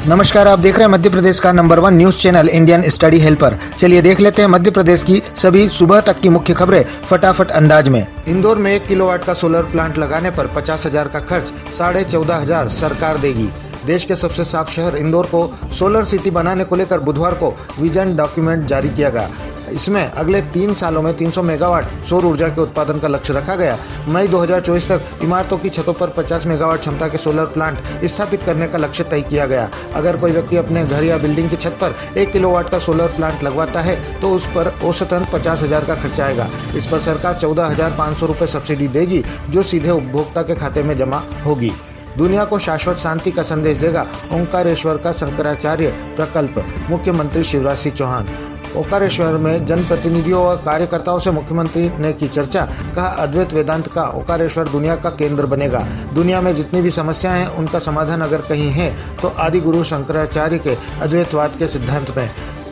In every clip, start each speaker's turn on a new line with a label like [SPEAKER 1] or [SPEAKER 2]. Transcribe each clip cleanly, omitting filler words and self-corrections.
[SPEAKER 1] नमस्कार, आप देख रहे हैं मध्य प्रदेश का number 1 news channel Indian study helper. चलिए देख लेते हैं मध्य प्रदेश की सभी सुबह तक की मुख्य खबरें फटाफट अंदाज में। इंदौर में 1 किलोवाट का सोलर प्लांट लगाने पर 50,000 का खर्च 14,500 सरकार देगी। देश के सबसे साफ शहर इंदौर को सोलर सिटी बनाने को लेकर बुधवार को विजन डॉक्यूमेंट जारी किया गया। इसमें अगले 3 सालों में 300 मेगावाट सौर ऊर्जा के उत्पादन का लक्ष्य रखा गया। मई 2024 तक इमारतों की छतों पर 50 मेगावाट क्षमता के सोलर प्लांट स्थापित करने का लक्ष्य तय किया गया। अगर कोई व्यक्ति अपने घर या बिल्डिंग की छत पर 1 किलोवाट का सोलर प्लांट लगवाता है तो उस पर औसतन 50,000 का खर्चा आएगा। इस पर सरकार 14,500 रुपये सब्सिडी देगी, जो सीधे उपभोक्ता के खाते में जमा होगी। दुनिया को शाश्वत शांति का संदेश देगा ओंकारेश्वर का शंकराचार्य प्रकल्प, मुख्यमंत्री शिवराज सिंह चौहान। ओंकारेश्वर में जनप्रतिनिधियों और कार्यकर्ताओं से मुख्यमंत्री ने की चर्चा। कहा, अद्वैत वेदांत का ओंकारेश्वर दुनिया का केंद्र बनेगा। दुनिया में जितनी भी समस्याएं हैं उनका समाधान अगर कहीं है तो आदि गुरु शंकराचार्य के अद्वैतवाद के सिद्धांत में।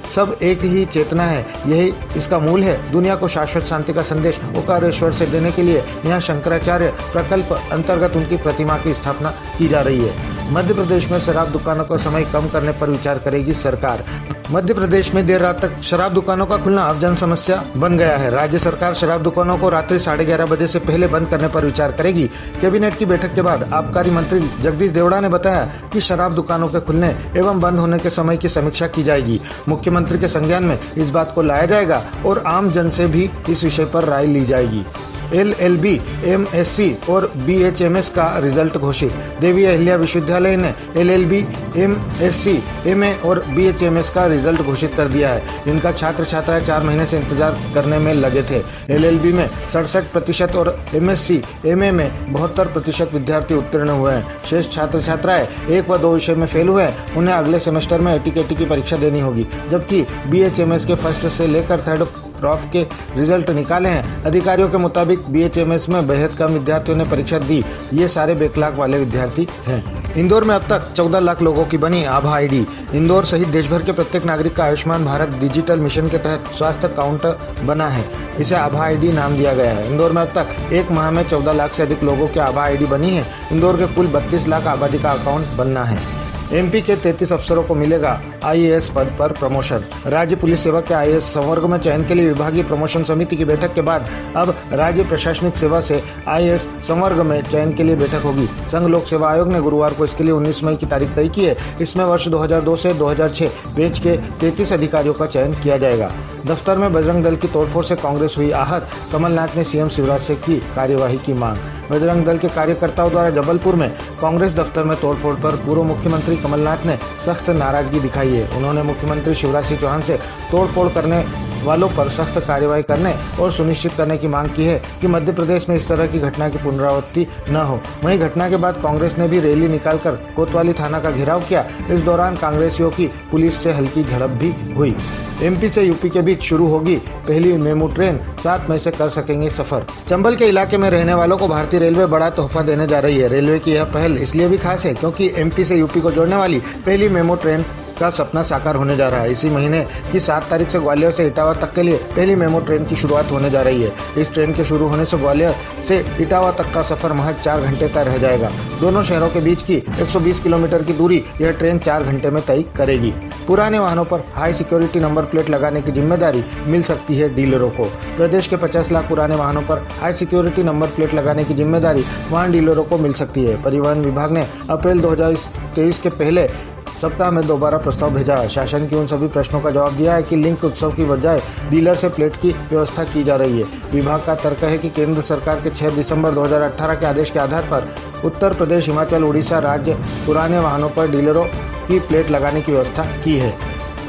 [SPEAKER 1] सब एक ही चेतना है, यही इसका मूल है। दुनिया को शाश्वत शांति का संदेश ओंकारेश्वर से देने के लिए यहाँ शंकराचार्य प्रकल्प अंतर्गत उनकी प्रतिमा की स्थापना की जा रही है। मध्य प्रदेश में शराब दुकानों का समय कम करने पर विचार करेगी सरकार। मध्य प्रदेश में देर रात तक शराब दुकानों का खुलना अब जन समस्या बन गया है। राज्य सरकार शराब दुकानों को रात्रि 11:30 बजे से पहले बंद करने पर विचार करेगी। कैबिनेट की बैठक के बाद आबकारी मंत्री जगदीश देवड़ा ने बताया कि शराब दुकानों के खुलने एवं बंद होने के समय की समीक्षा की जाएगी। मुख्यमंत्री के संज्ञान में इस बात को लाया जाएगा और आम जन से भी इस विषय पर राय ली जाएगी। LLB, MSc और BHMS का रिजल्ट घोषित। देवी अहिल्या विश्वविद्यालय ने LLB, MSc, MA और BHMS का रिजल्ट घोषित कर दिया है। इनका छात्र छात्राएं 4 महीने से इंतजार करने में लगे थे। LLB में 67% और MSc, MA में 72% विद्यार्थी उत्तीर्ण हुए हैं। शेष छात्र छात्राएं 1 व 2 विषय में फेल हुए हैं। उन्हें अगले सेमेस्टर में ATKT की परीक्षा देनी होगी, जबकि BHMS के फर्स्ट से लेकर थर्ड प्रॉफ के रिजल्ट निकाले हैं। अधिकारियों के मुताबिक BHMS में बेहद कम विद्यार्थियों ने परीक्षा दी। ये सारे बैकलॉग वाले विद्यार्थी हैं। इंदौर में अब तक 14 लाख लोगों की बनी आभा ID। इंदौर सहित देश भर के प्रत्येक नागरिक का आयुष्मान भारत डिजिटल मिशन के तहत स्वास्थ्य अकाउंट बना है। इसे आभा ID नाम दिया गया है। इंदौर में अब तक 1 माह में 14 लाख से अधिक लोगों की आभा ID बनी है। इंदौर के कुल 32 लाख आबादी का अकाउंट बनना है। MP के 33 अफसरों को मिलेगा IAS पद पर प्रमोशन। राज्य पुलिस सेवा के IAS संवर्ग में चयन के लिए विभागीय प्रमोशन समिति की बैठक के बाद अब राज्य प्रशासनिक सेवा से IAS संवर्ग में चयन के लिए बैठक होगी। संघ लोक सेवा आयोग ने गुरुवार को इसके लिए 19 मई की तारीख तय की है। इसमें वर्ष 2002 से 2006 बैच के 33 अधिकारियों का चयन किया जाएगा। दफ्तर में बजरंग दल की तोड़फोड़ से कांग्रेस हुई आहत। कमलनाथ ने CM शिवराज से की कार्यवाही की मांग। बजरंग दल के कार्यकर्ताओं द्वारा जबलपुर में कांग्रेस दफ्तर में तोड़फोड़ पर पूर्व मुख्यमंत्री कमलनाथ ने सख्त नाराजगी दिखाई है। उन्होंने मुख्यमंत्री शिवराज सिंह चौहान से तोड़फोड़ करने वालों पर सख्त कार्रवाई करने और सुनिश्चित करने की मांग की है कि मध्य प्रदेश में इस तरह की घटना की पुनरावृत्ति न हो। वहीं घटना के बाद कांग्रेस ने भी रैली निकालकर कोतवाली थाना का घेराव किया। इस दौरान कांग्रेसियों की पुलिस से हल्की झड़प भी हुई। MP से UP के बीच शुरू होगी पहली मेमू ट्रेन, 7 मई से कर सकेंगे सफर। चंबल के इलाके में रहने वालों को भारतीय रेलवे बड़ा तोहफा देने जा रही है। रेलवे की यह पहल इसलिए भी खास है क्योंकि MP से UP को जोड़ने वाली पहली मेमू ट्रेन का सपना साकार होने जा रहा है। इसी महीने की 7 तारीख से ग्वालियर से इटावा तक के लिए पहली मेमू ट्रेन की शुरुआत होने जा रही है। इस ट्रेन के शुरू होने से ग्वालियर से इटावा तक का सफर महज 4 घंटे का रह जाएगा। दोनों शहरों के बीच की 120 किलोमीटर की दूरी यह ट्रेन 4 घंटे में तय करेगी। पुराने वाहनों पर हाई सिक्योरिटी नंबर प्लेट लगाने की जिम्मेदारी मिल सकती है डीलरों को। प्रदेश के 50 लाख पुराने वाहनों पर हाई सिक्योरिटी नंबर प्लेट लगाने की जिम्मेदारी वाहन डीलरों को मिल सकती है। परिवहन विभाग ने अप्रैल 2023 के पहले सप्ताह में दोबारा प्रस्ताव भेजा है। शासन की उन सभी प्रश्नों का जवाब दिया है कि लिंक उत्सव की बजाय डीलर से प्लेट की व्यवस्था की जा रही है। विभाग का तर्क है कि केंद्र सरकार के 6 दिसंबर 2018 के आदेश के आधार पर उत्तर प्रदेश, हिमाचल, उड़ीसा राज्य पुराने वाहनों पर डीलरों की प्लेट लगाने की व्यवस्था की है।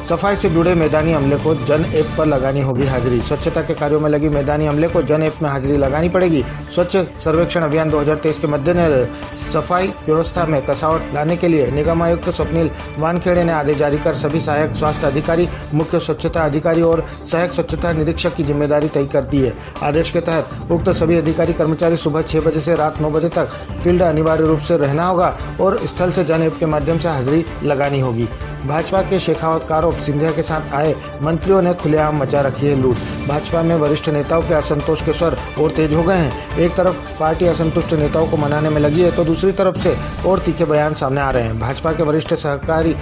[SPEAKER 1] सफाई से जुड़े मैदानी अमले को जन ऐप पर लगानी होगी हाजिरी। स्वच्छता के कार्यों में लगी मैदानी अमले को जन ऐप में हाजिरी लगानी पड़ेगी। स्वच्छ सर्वेक्षण अभियान 2023 के मद्देनजर सफाई व्यवस्था में कसावट लाने के लिए निगम आयुक्त स्वप्निल वानखेड़े ने आदेश जारी कर सभी सहायक स्वास्थ्य अधिकारी, मुख्य स्वच्छता अधिकारी और सहायक स्वच्छता निरीक्षक की जिम्मेदारी तय कर दी है। आदेश के तहत उक्त सभी अधिकारी कर्मचारी सुबह 6 बजे से रात 9 बजे तक फील्ड अनिवार्य रूप से रहना होगा और स्थल से जन ऐप के माध्यम से हाजिरी लगानी होगी। भाजपा के शेखावत का आरोप, सिंधिया के साथ आए मंत्रियों ने खुलेआम मचा रखी है लूट। भाजपा में वरिष्ठ नेताओं के असंतोष के स्वर और तेज हो गए हैं। एक तरफ पार्टी असंतुष्ट नेताओं को मनाने में लगी है तो दूसरी तरफ से और तीखे बयान सामने आ रहे हैं। भाजपा के वरिष्ठ सहकारी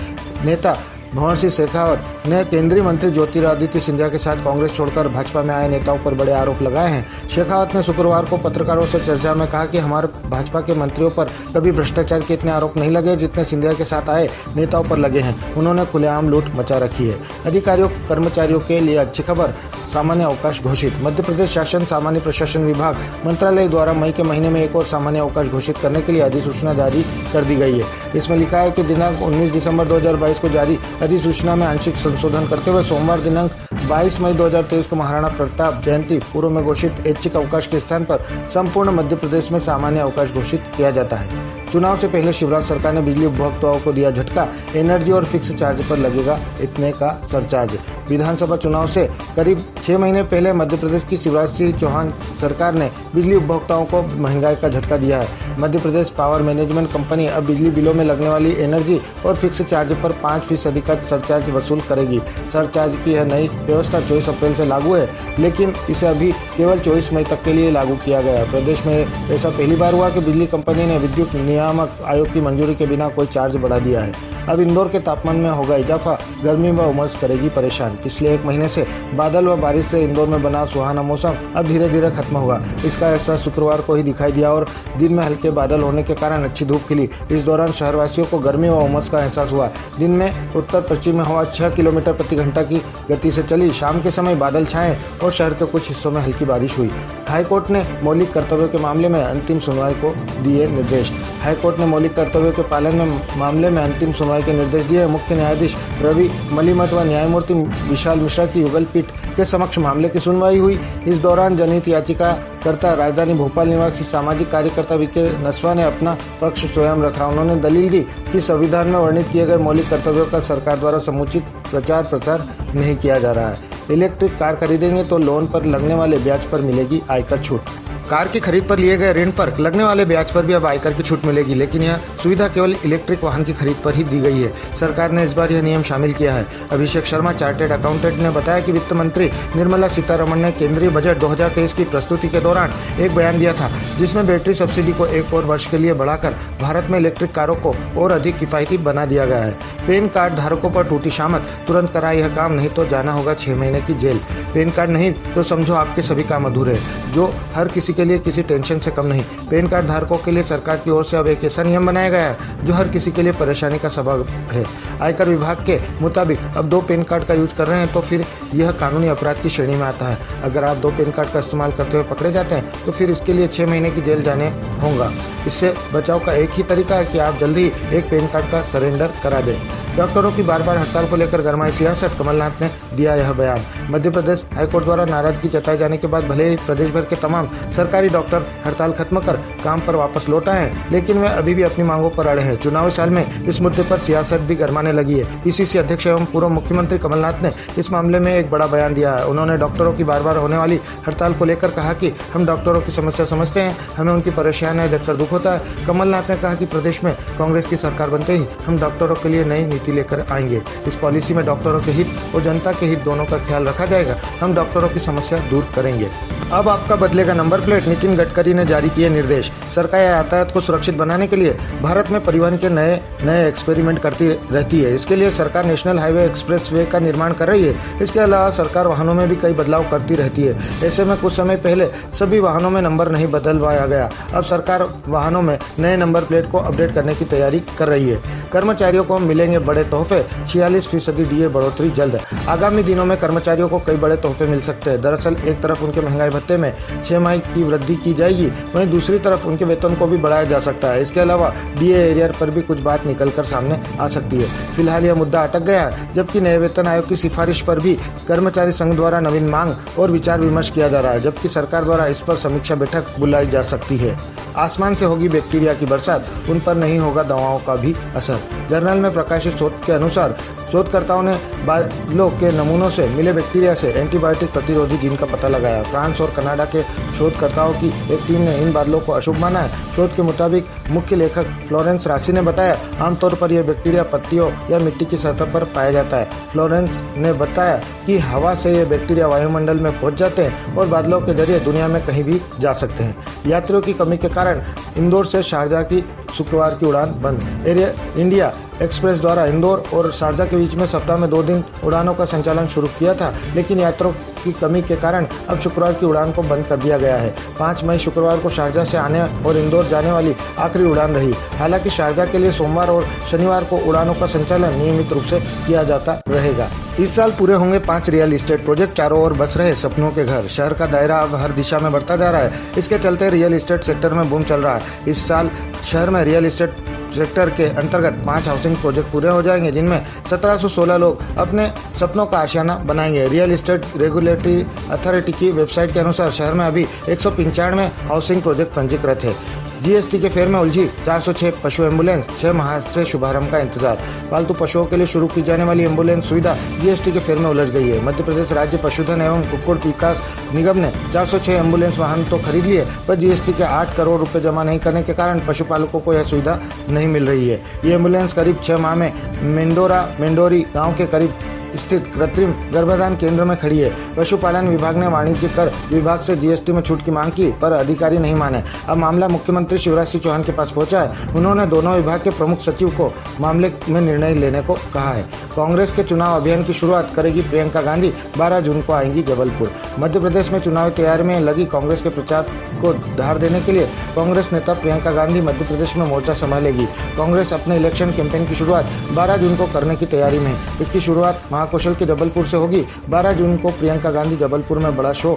[SPEAKER 1] नेता भंवर सिंह शेखावत ने केंद्रीय मंत्री ज्योतिरादित्य सिंधिया के साथ कांग्रेस छोड़कर भाजपा में आए नेताओं पर बड़े आरोप लगाए हैं। शेखावत ने शुक्रवार को पत्रकारों से चर्चा में कहा कि हमारे भाजपा के मंत्रियों पर कभी भ्रष्टाचार के इतने आरोप नहीं लगे जितने सिंधिया के साथ आए नेताओं पर लगे हैं। उन्होंने खुलेआम लूट मचा रखी है। अधिकारियों कर्मचारियों के लिए अच्छी खबर, सामान्य अवकाश घोषित। मध्य प्रदेश शासन सामान्य प्रशासन विभाग मंत्रालय द्वारा मई के महीने में एक और सामान्य अवकाश घोषित करने के लिए अधिसूचना जारी कर दी गई है। इसमें लिखा है कि दिनांक 19 दिसंबर 2022 को जारी अधिसूचना में आंशिक संशोधन करते हुए सोमवार दिनांक 22 मई 2023 को महाराणा प्रताप जयंती पूर्व में घोषित ऐच्छिक अवकाश के स्थान पर संपूर्ण मध्य प्रदेश में सामान्य अवकाश घोषित किया जाता है। चुनाव से पहले शिवराज सरकार ने बिजली उपभोक्ताओं को दिया झटका, एनर्जी और फिक्स चार्ज पर लगेगा इतने का सरचार्ज। विधानसभा चुनाव से करीब 6 महीने पहले मध्य प्रदेश की शिवराज सिंह चौहान सरकार ने बिजली उपभोक्ताओं को महंगाई का झटका दिया है। Madhya Pradesh power management company अब बिजली बिलों में लगने वाली एनर्जी और फिक्स चार्ज पर 5% का सरचार्ज वसूल करेगी। सरचार्ज की यह नई व्यवस्था 24 अप्रैल से लागू है, लेकिन इसे अभी केवल 24 मई तक के लिए लागू किया गया है। प्रदेश में ऐसा पहली बार हुआ कि बिजली कंपनी ने विद्युत नियामक आयोग की मंजूरी के बिना कोई चार्ज बढ़ा दिया है। अब इंदौर के तापमान में होगा इजाफा, गर्मी व उमस करेगी परेशान। पिछले 1 महीने से बादल व बारिश से इंदौर में बना सुहाना मौसम अब धीरे धीरे खत्म होगा। इसका एहसास शुक्रवार को ही दिखाई दिया और दिन में हल्के बादल होने के कारण अच्छी धूप खिली। इस दौरान शहरवासियों को गर्मी व उमस का एहसास हुआ। दिन में उत्तर पश्चिमी हवा 6 किलोमीटर प्रति घंटा की गति से चली। शाम के समय बादल छाए और शहर के कुछ हिस्सों में हल्की बारिश हुई। हाईकोर्ट ने मौलिक कर्तव्यों के मामले में अंतिम सुनवाई को दिए निर्देश। हाईकोर्ट ने मौलिक कर्तव्यों के पालन में मामले में अंतिम सुनवाई के निर्देश दिए। मुख्य न्यायाधीश रवि मलिमठ व न्यायमूर्ति विशाल मिश्रा की युगल पीठ के समक्ष मामले की सुनवाई हुई। इस दौरान जनहित याचिकाकर्ता राजधानी भोपाल निवासी सामाजिक कार्यकर्ता वीके नस्वा ने अपना पक्ष स्वयं रखा। उन्होंने दलील दी कि संविधान में वर्णित किए गए मौलिक कर्तव्यों का सरकार द्वारा समुचित प्रचार प्रसार नहीं किया जा रहा है। इलेक्ट्रिक कार खरीदेंगे तो लोन पर लगने वाले ब्याज पर मिलेगी आयकर छूट। कार की खरीद पर लिए गए ऋण पर लगने वाले ब्याज पर भी अब आयकर की छूट मिलेगी, लेकिन यह सुविधा केवल इलेक्ट्रिक वाहन की खरीद पर ही दी गई है। सरकार ने इस बार यह नियम शामिल किया है। अभिषेक शर्मा, चार्टेड अकाउंटेंट, ने बताया कि वित्त मंत्री निर्मला सीतारमण ने केंद्रीय बजट 2023 की प्रस्तुति के दौरान एक बयान दिया था, जिसमें बैटरी सब्सिडी को 1 और वर्ष के लिए बढ़ाकर भारत में इलेक्ट्रिक कारों को और अधिक किफायती बना दिया गया है। पैन कार्ड धारकों पर टूटी शामत, तुरंत कराए यह काम, नहीं तो जाना होगा 6 महीने की जेल। पैन कार्ड नहीं तो समझो आपके सभी काम अधूरे, जो हर किसी के लिए किसी टेंशन से कम नहीं। पैन कार्ड धारकों के लिए सरकार की ओर से अब एक ऐसा नियम बनाया गया है जो हर किसी के लिए परेशानी का सबब है। आयकर विभाग के मुताबिक अब 2 पैन कार्ड का यूज कर रहे हैं तो फिर यह कानूनी अपराध की श्रेणी में आता है। अगर आप 2 पैन कार्ड का इस्तेमाल करते हुए पकड़े जाते हैं तो फिर इसके लिए 6 महीने की जेल जाने होगा। इससे बचाव का एक ही तरीका है कि आप जल्दी ही एक पैन कार्ड का सरेंडर करा दें। डॉक्टरों की बार बार हड़ताल को लेकर गरमाई सियासत, कमलनाथ ने दिया यह बयान। मध्य प्रदेश हाईकोर्ट द्वारा नाराजगी जताए जाने के बाद भले ही प्रदेश भर के तमाम सरकारी डॉक्टर हड़ताल खत्म कर काम पर वापस लौट आए हैं, लेकिन वे अभी भी अपनी मांगों पर अड़े हैं। चुनावी साल में इस मुद्दे पर सियासत भी गरमाने लगी है। पीसीसी अध्यक्ष एवं पूर्व मुख्यमंत्री कमलनाथ ने इस मामले में एक बड़ा बयान दिया है। उन्होंने डॉक्टरों की बार बार होने वाली हड़ताल को लेकर कहा कि हम डॉक्टरों की समस्या समझते हैं, हमें उनकी परेशानियां देखकर दुख होता है। कमलनाथ ने कहा कि प्रदेश में कांग्रेस की सरकार बनते ही हम डॉक्टरों के लिए नई नीति लेकर आएंगे। इस पॉलिसी में डॉक्टरों के हित और जनता के हित दोनों का ख्याल रखा जाएगा। हम डॉक्टरों की समस्या दूर करेंगे। अब आपका बदलेगा नंबर प्लेट, नितिन गडकरी ने जारी किए निर्देश। सरकार यातायात को सुरक्षित बनाने के लिए भारत में परिवहन के नए एक्सपेरिमेंट करती रहती है। इसके लिए सरकार नेशनल हाईवे एक्सप्रेसवे का निर्माण कर रही है। इसके अलावा सरकार वाहनों में भी कई बदलाव करती रहती है। ऐसे में कुछ समय पहले सभी वाहनों में नंबर नहीं बदलवाया गया। अब सरकार वाहनों में नए नंबर प्लेट को अपडेट करने की तैयारी कर रही है। कर्मचारियों को मिलेंगे बड़े तोहफे, 46% डीए बढ़ोतरी जल्द। आगामी दिनों में कर्मचारियों को कई बड़े तोहफे मिल सकते हैं। दरअसल एक तरफ उनके महंगाई भत्ते में 6 माह की वृद्धि की जाएगी, वहीं दूसरी तरफ उनके वेतन को भी बढ़ाया जा सकता है। इसके अलावा डीए एरियर पर भी कुछ बात निकलकर सामने आ सकती है। फिलहाल यह मुद्दा अटक गया है, जबकि नए वेतन आयोग की सिफारिश पर भी कर्मचारी संघ द्वारा नवीन मांग और विचार विमर्श किया जा रहा है, जबकि सरकार द्वारा इस पर समीक्षा बैठक बुलाई जा सकती है। आसमान से होगी बैक्टीरिया की बरसात, उन पर नहीं होगा दवाओं का भी असर। जर्नल में प्रकाशित शोध के अनुसार शोधकर्ताओं ने बालों के नमूनों से मिले बैक्टीरिया से एंटीबायोटिक प्रतिरोधी जीन का पता लगाया। फ्रांस और कनाडा के शोधकर्ताओं की एक टीम ने इन बादलों को अशुभ माना है। शोध के मुताबिक मुख्य लेखक फ्लोरेंस रासी ने बताया, आमतौर पर यह बैक्टीरिया पत्तियों या मिट्टी की सतह पर पाया जाता है। फ्लोरेंस ने बताया कि हवा से ये बैक्टीरिया वायुमंडल में पहुंच जाते हैं और बादलों के जरिए दुनिया में कहीं भी जा सकते हैं। यात्रियों की कमी के कारण इंदौर से शारजाह की शुक्रवार की उड़ान बंद। एयर इंडिया एक्सप्रेस द्वारा इंदौर और शारजाह के बीच में सप्ताह में 2 दिन उड़ानों का संचालन शुरू किया था, लेकिन यात्रियों की कमी के कारण अब शुक्रवार की उड़ान को बंद कर दिया गया है। 5 मई शुक्रवार को शारजाह से आने और इंदौर जाने वाली आखिरी उड़ान रही। हालांकि शारजाह के लिए सोमवार और शनिवार को उड़ानों का संचालन नियमित रूप से किया जाता रहेगा। इस साल पूरे होंगे 5 रियल एस्टेट प्रोजेक्ट, चारों ओर बस रहे सपनों के घर। शहर का दायरा अब हर दिशा में बढ़ता जा रहा है। इसके चलते रियल एस्टेट सेक्टर में बूम चल रहा है। इस साल शहर में रियल एस्टेट सेक्टर के अंतर्गत 5 हाउसिंग प्रोजेक्ट पूरे हो जाएंगे, जिनमें 1716 लोग अपने सपनों का आशियाना बनाएंगे। रियल एस्टेट रेगुलेटरी अथॉरिटी की वेबसाइट के अनुसार शहर में अभी 195 हाउसिंग प्रोजेक्ट पंजीकृत है। जीएसटी के फेर में उलझी 406 पशु एम्बुलेंस, 6 माह से शुभारंभ का इंतजार। पालतू पशुओं के लिए शुरू की जाने वाली एम्बुलेंस सुविधा जीएसटी के फेर में उलझ गई है। मध्य प्रदेश राज्य पशुधन एवं कुक्कुट विकास निगम ने 406 एम्बुलेंस वाहन तो खरीद लिए, पर जीएसटी के 8 करोड़ रुपए जमा नहीं करने के कारण पशुपालकों को यह सुविधा नहीं मिल रही है। ये एम्बुलेंस करीब 6 माह में मेंडोरी गाँव के करीब स्थित कृत्रिम गर्भाधान केंद्र में खड़ी है। पशुपालन विभाग ने वाणिज्य कर विभाग से जीएसटी में छूट की मांग की, पर अधिकारी नहीं माने। अब मामला मुख्यमंत्री शिवराज सिंह चौहान के पास पहुंचा है। उन्होंने दोनों विभाग के प्रमुख सचिव को मामले में निर्णय लेने को कहा है। कांग्रेस के चुनाव अभियान की शुरुआत करेगी प्रियंका गांधी, 12 जून को आएंगी जबलपुर। मध्य प्रदेश में चुनावी तैयारी में लगी कांग्रेस के प्रचार को धार देने के लिए कांग्रेस नेता प्रियंका गांधी मध्य प्रदेश में मोर्चा संभालेगी। कांग्रेस अपने इलेक्शन कैंपेन की शुरुआत 12 जून को करने की तैयारी में है। इसकी शुरुआत महाकौशल के जबलपुर से होगी। 12 जून को प्रियंका गांधी जबलपुर में बड़ा शो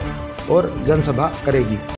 [SPEAKER 1] और जनसभा करेगी।